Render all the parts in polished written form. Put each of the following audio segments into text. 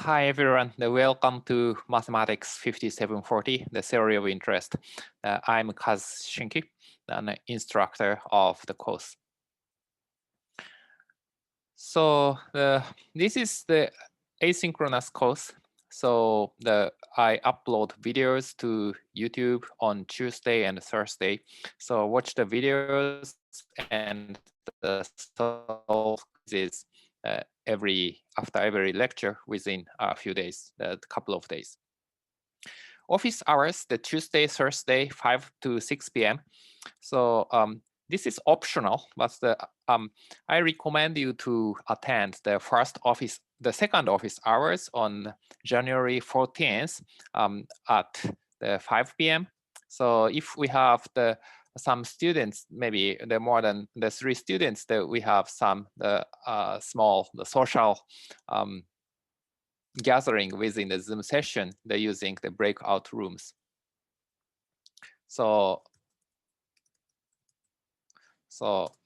Hi everyone, welcome to Mathematics 5740, the theory of interest. I'm Kaz Shinki, an instructor of the course. So this is the asynchronous course. So I upload videos to YouTube on Tuesday and Thursday. So watch the videos and the solve quizzes after every lecture within a few days, a couple of days. Office hours, the Tuesday, Thursday, 5 to 6 p.m. So this is optional, but I recommend you to attend the second office hours on January 14th at the 5 p.m. So if we have some students, maybe more than the 3 students, that we have some small social gathering within the Zoom session, they're using the breakout rooms. So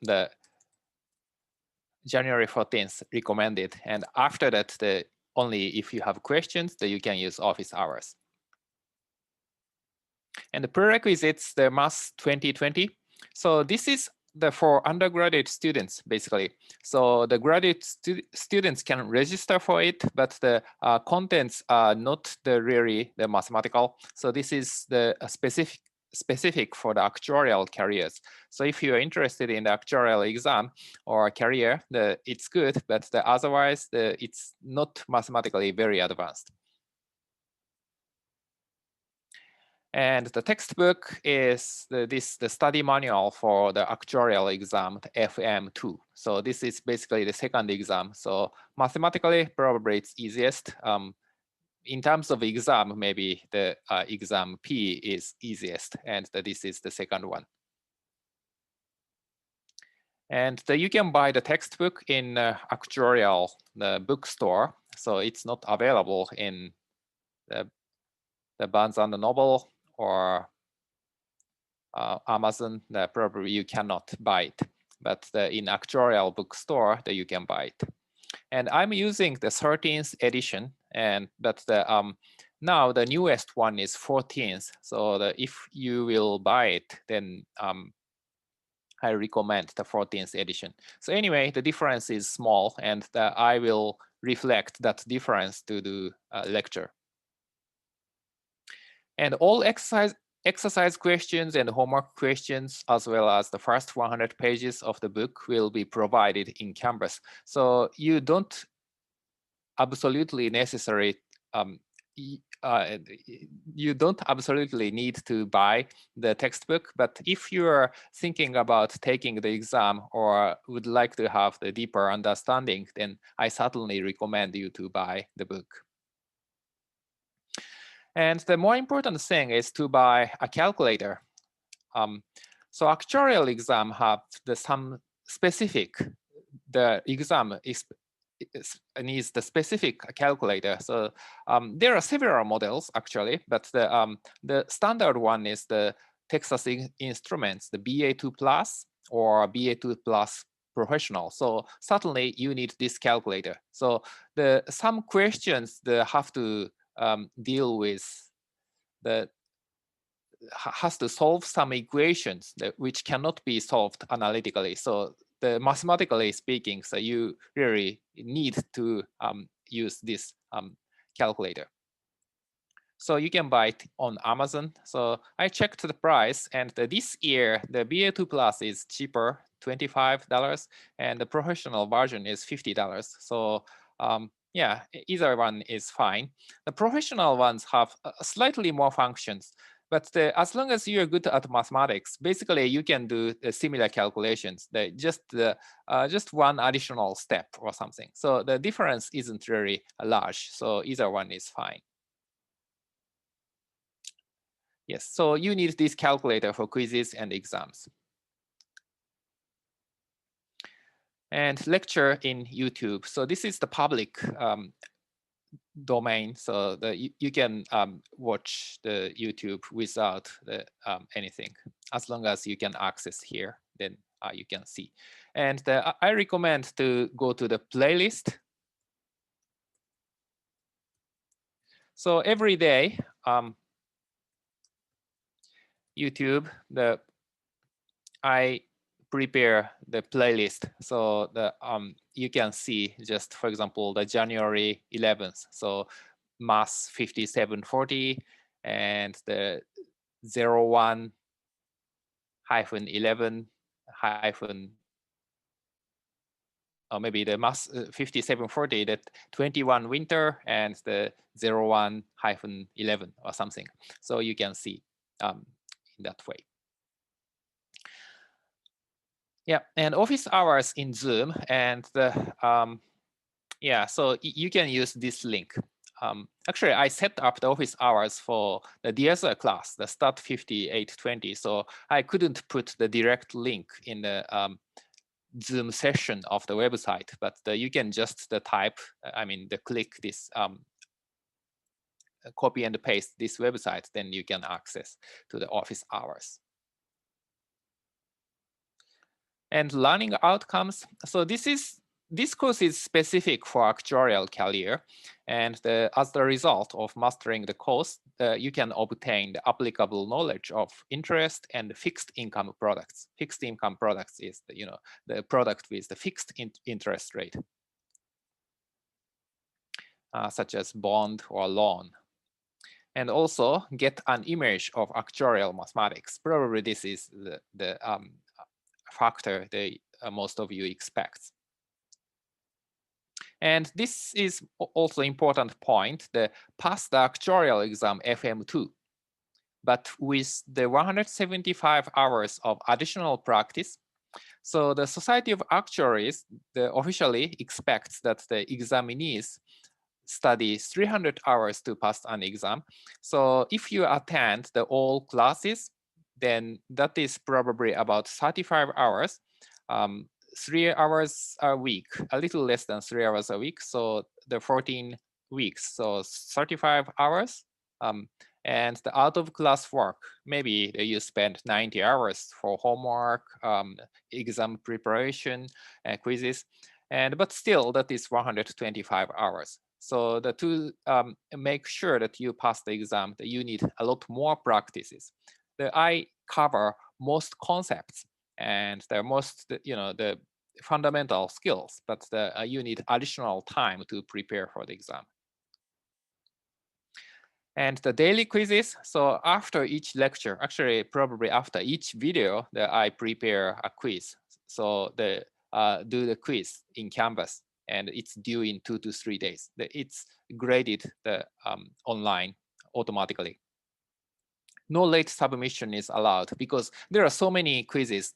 the January 14th recommended, and after that, only if you have questions, that you can use office hours. And the prerequisites, the Math 2020. So this is for undergraduate students, basically. So the graduate students can register for it, but the contents are not really the mathematical. So this is the specific for the actuarial careers. So if you are interested in the actuarial exam or career, it's good, but otherwise it's not mathematically very advanced. And the textbook is the study manual for the actuarial exam, the FM2. So this is basically the second exam. So mathematically, probably it's easiest. In terms of exam, maybe the exam P is easiest, and this is the second one. And you can buy the textbook in actuarial bookstore. So it's not available in the Barnes and Noble or Amazon. Probably you cannot buy it, but in actuarial bookstore that you can buy it. And I'm using the 13th edition, but now the newest one is 14th. So if you will buy it, then I recommend the 14th edition. So anyway, the difference is small, and I will reflect that difference to the lecture. And all exercise questions and homework questions, as well as the first 100 pages of the book, will be provided in Canvas. So you don't absolutely you don't absolutely need to buy the textbook, but if you are thinking about taking the exam or would like to have the deeper understanding, then I certainly recommend you to buy the book. And the more important thing is to buy a calculator. So actuarial exam have some specific, the exam needs the specific calculator. So there are several models actually, but the standard one is the Texas Instruments, the BA2 Plus or BA2 Plus Professional. So certainly you need this calculator. So some questions have to deal with has to solve some equations which cannot be solved analytically. So mathematically speaking, so you really need to use this calculator. So you can buy it on Amazon. So I checked the price, and this year the BA2 Plus is cheaper, $25, and the professional version is $50. So yeah, either one is fine. The professional ones have slightly more functions, but as long as you're good at mathematics, basically you can do similar calculations. Just one additional step or something. So the difference isn't really large. So either one is fine. Yes, so you need this calculator for quizzes and exams. And lecture in YouTube. So this is the public domain. So you can watch the YouTube without anything. As long as you can access here, then you can see. And I recommend to go to the playlist. So every day, YouTube, I prepare the playlist. So you can see just, for example, the January 11th. So mass 5740 and the 01 hyphen 11 hyphen, or maybe the mass 5740, that 21 winter and the 01 hyphen 11 or something. So you can see in that way. Yeah, and office hours in Zoom, and yeah, so you can use this link. Actually, I set up the office hours for the DSR class, the Start 5820. So I couldn't put the direct link in the Zoom session of the website, but you can just type, click this, copy and paste this website, then you can access to the office hours. And learning outcomes. So this course is specific for actuarial career, and as the result of mastering the course, you can obtain the applicable knowledge of interest and fixed income products. Fixed income products is the product with the fixed interest rate, such as bond or loan. And also get an image of actuarial mathematics. Probably this is the factor that most of you expect. And this is also important point, the pass the actuarial exam FM2, but with the 175 hours of additional practice. So the Society of Actuaries officially expects that the examinees study 300 hours to pass an exam. So if you attend all classes, then that is probably about 35 hours. 3 hours a week, a little less than 3 hours a week. So the 14 weeks, so 35 hours. And the out of class work, maybe you spend 90 hours for homework, exam preparation, quizzes, but still that is 125 hours. So to make sure that you pass the exam, that you need a lot more practices. I cover most concepts and the most, the fundamental skills, but you need additional time to prepare for the exam. And the daily quizzes, so after each lecture, actually probably after each video, I prepare a quiz. So do the quiz in Canvas, and it's due in 2 to 3 days. It's graded online automatically. No late submission is allowed because there are so many quizzes.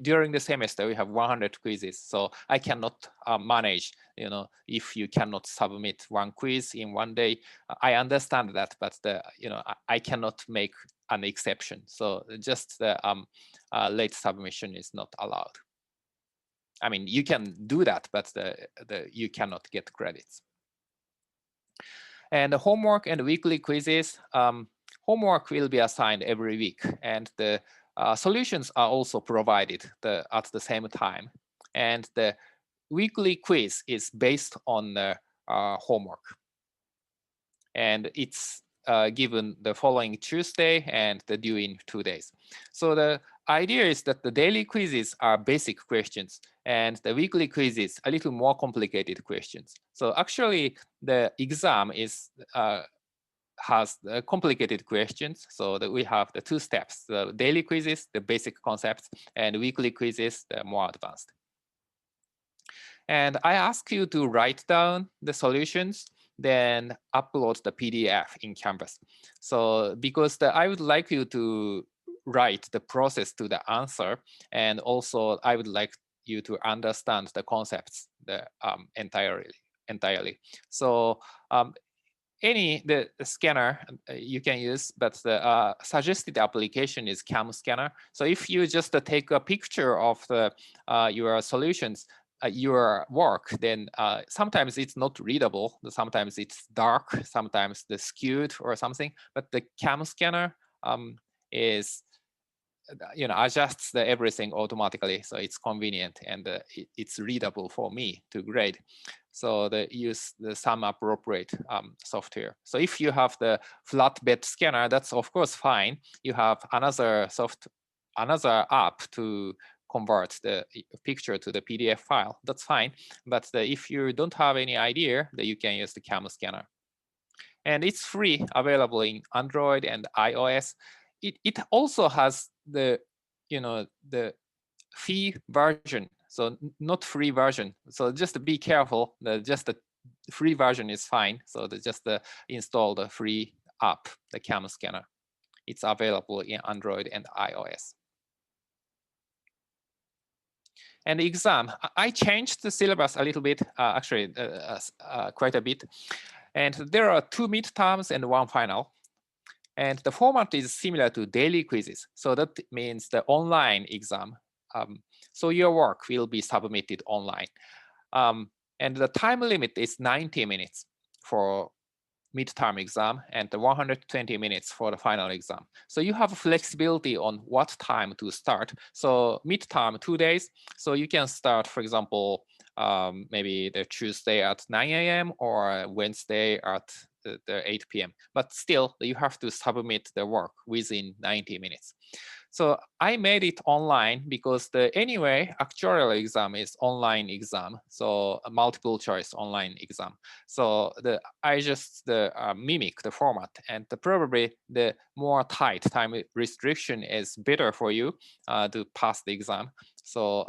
During the semester, we have 100 quizzes. So I cannot manage, if you cannot submit one quiz in one day. I understand that, but I cannot make an exception. So just the late submission is not allowed. I mean, you can do that, but you cannot get credits. And the homework and weekly quizzes, homework will be assigned every week, and the solutions are also provided at the same time. And the weekly quiz is based on the homework. And it's given the following Tuesday and due in 2 days. So the idea is that the daily quizzes are basic questions, and the weekly quizzes a little more complicated questions. So actually, the exam has complicated questions, so that we have the 2 steps: the daily quizzes, the basic concepts, and weekly quizzes, the more advanced. And I ask you to write down the solutions, then upload the PDF in Canvas. So because I would like you to write the process to the answer, and also I would like you to understand the concepts entirely. So the scanner you can use, but the suggested application is CAM scanner. So if you just take a picture of your solutions, your work, then sometimes it's not readable, sometimes it's dark, sometimes the skewed or something, but the CAM scanner is adjusts everything automatically, so it's convenient and it's readable for me to grade. So they use some appropriate software. So if you have the flatbed scanner, that's of course fine. You have another app to convert the picture to the PDF file. That's fine. But if you don't have any idea, that you can use the CAM scanner. And it's free, available in Android and iOS. It also has the free version, so not free version. So just be careful. Just the free version is fine. So just install the free app, the CAM scanner. It's available in Android and iOS. And the exam, I changed the syllabus a little bit, actually quite a bit. And there are 2 midterms and 1 final. And the format is similar to daily quizzes. So that means the online exam. So your work will be submitted online. And the time limit is 90 minutes for midterm exam and 120 minutes for the final exam. So you have flexibility on what time to start. So midterm 2 days. So you can start, for example, maybe the Tuesday at 9 a.m. or Wednesday at the 8 p.m. But still, you have to submit the work within 90 minutes. So I made it online because anyway, actuarial exam is online exam. So a multiple choice online exam. So I just mimic the format, and probably the more tight time restriction is better for you to pass the exam. So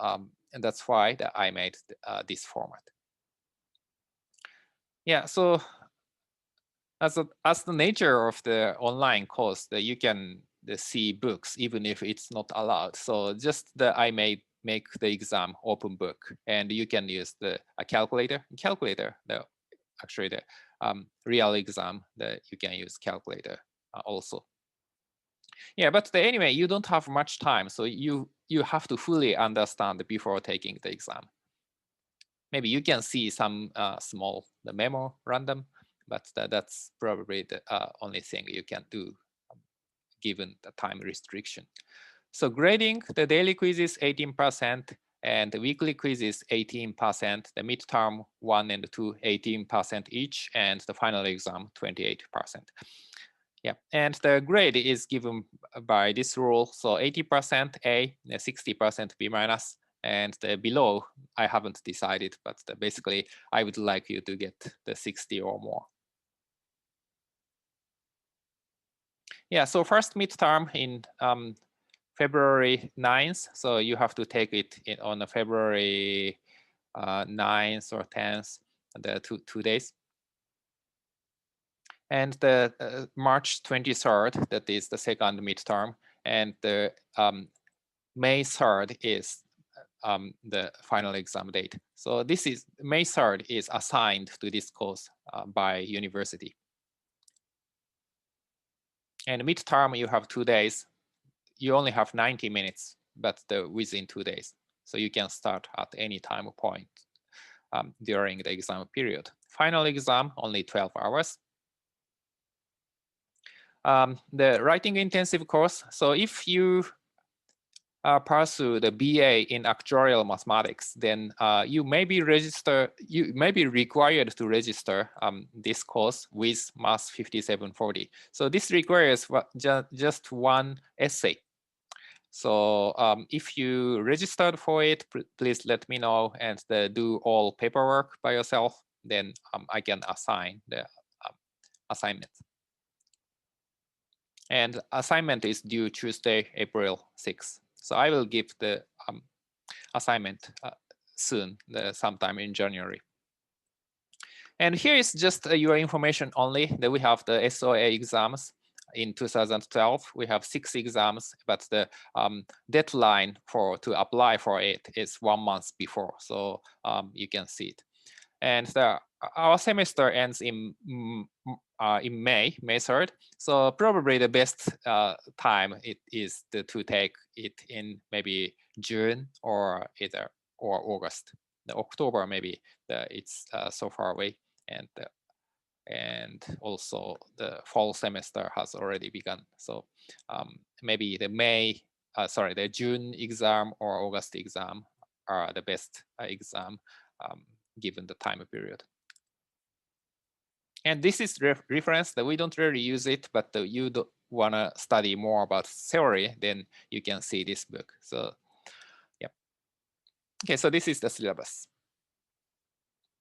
and that's why I made this format. Yeah, so as the nature of the online course, that you can see books even if it's not allowed. So just I may make the exam open book, and you can use a calculator. Actually the real exam, that you can use calculator also. Yeah, but anyway, you don't have much time, so you have to fully understand before taking the exam. Maybe you can see some small memo random, but that's probably the only thing you can do given the time restriction. So grading, the daily quiz is 18%, and the weekly quiz is 18%, the midterm 1 and 2, 18% each, and the final exam, 28%. Yeah, and the grade is given by this rule. So 80% A, 60% B minus, and below, I haven't decided, but basically, I would like you to get the 60 or more. Yeah, so first midterm in February 9th. So you have to take it on February 9th or 10th, the two days. And the March 23rd, that is the second midterm. And the May 3rd is the final exam date. So this is May 3rd is assigned to this course by university. And midterm, you have 2 days. You only have 90 minutes, but within 2 days. So you can start at any time point during the exam period. Final exam, only 12 hours. The writing intensive course. So if you pursue the BA in actuarial mathematics, then you may be required to register this course with Math 5740. So this requires just one essay. So if you registered for it, please let me know and do all paperwork by yourself. Then I can assign the assignment. And assignment is due Tuesday, April 6th. So I will give the assignment soon, sometime in January. And here is just your information only, that we have the SOA exams. In 2012, we have 6 exams, but the deadline to apply for it is 1 month before. So you can see it. And our semester ends in May 3rd. So probably the best time is to take it in maybe June or August. The October maybe it's so far away, and also the fall semester has already begun. So maybe the May sorry, the June exam or August exam are the best exam given the time period. And this is reference that we don't really use it, but you don't want to study more about theory, then you can see this book. So, yeah. Okay, so this is the syllabus.